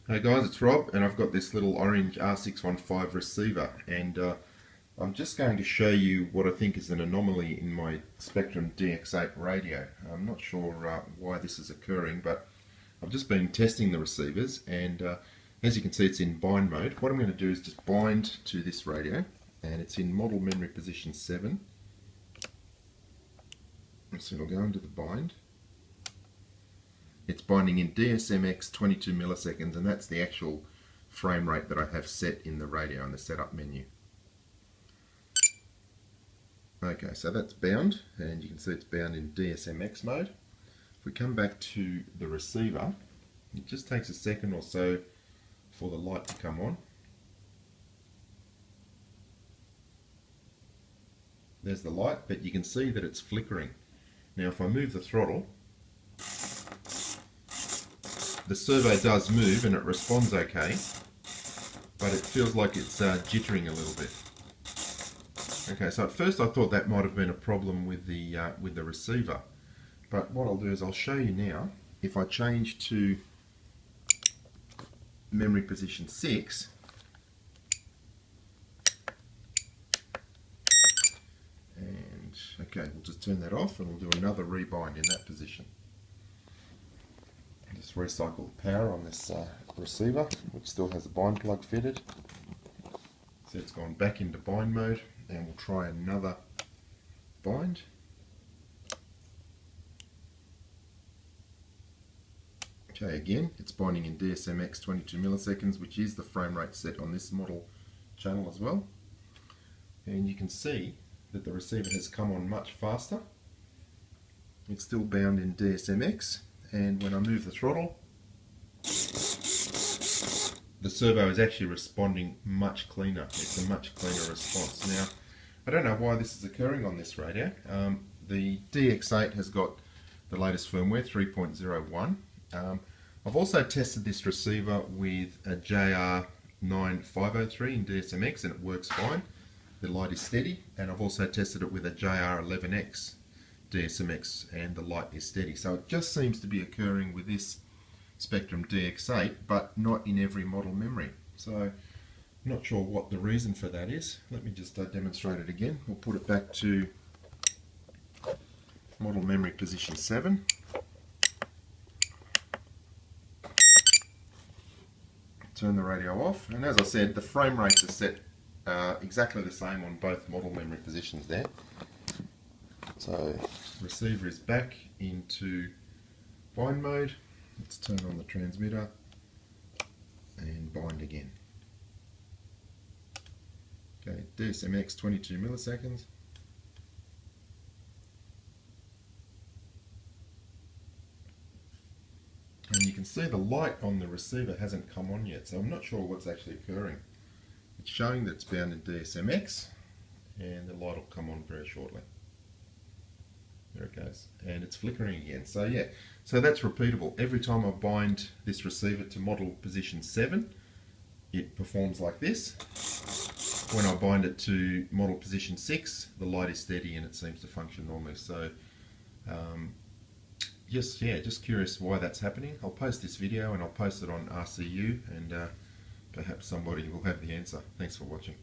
Hey guys, it's Rob and I've got this little orange R615 receiver and I'm just going to show you what I think is an anomaly in my Spektrum DX8 radio. I'm not sure why this is occurring, but I've just been testing the receivers and as you can see it's in bind mode. What I'm going to do is just bind to this radio and it's in model memory position 7. So it'll go into the bind. It's binding in DSMX 22 milliseconds, and that's the actual frame rate that I have set in the radio in the setup menu. Okay, so that's bound, and you can see it's bound in DSMX mode. If we come back to the receiver, it just takes a second or so for the light to come on. There's the light, but you can see that it's flickering. Now if I move the throttle, the servo does move and it responds okay, but it feels like it's jittering a little bit. Okay, so at first I thought that might have been a problem with the receiver, but what I'll do is I'll show you now. If I change to memory position 6, and okay, we'll just turn that off and we'll do another rebind in that position. Just recycle the power on this receiver, which still has a bind plug fitted. So it's gone back into bind mode, and we'll try another bind. Okay, again, it's binding in DSMX 22 milliseconds, which is the frame rate set on this model channel as well. And you can see that the receiver has come on much faster. It's still bound in DSMX. And when I move the throttle, the servo is actually responding much cleaner. It's a much cleaner response. Now, I don't know why this is occurring on this radio. The DX8 has got the latest firmware, 3.01. I've also tested this receiver with a JR9503 in DSMX and it works fine. The light is steady, and I've also tested it with a JR11X DSMX and the light is steady. So it just seems to be occurring with this Spektrum DX8, but not in every model memory. So I'm not sure what the reason for that is. Let me just demonstrate it again. We'll put it back to model memory position 7. Turn the radio off, and as I said, the frame rates are set exactly the same on both model memory positions there. So receiver is back into bind mode. Let's turn on the transmitter and bind again. Okay, DSMX 22 milliseconds. And you can see the light on the receiver hasn't come on yet, so I'm not sure what's actually occurring. It's showing that it's bound in DSMX, and the light will come on very shortly. There it goes, and it's flickering again. So yeah, so that's repeatable. Every time I bind this receiver to model position 7, it performs like this. When I bind it to model position 6, the light is steady and it seems to function normally. So just curious why that's happening. I'll post this video and I'll post it on RCU, and perhaps somebody will have the answer. Thanks for watching.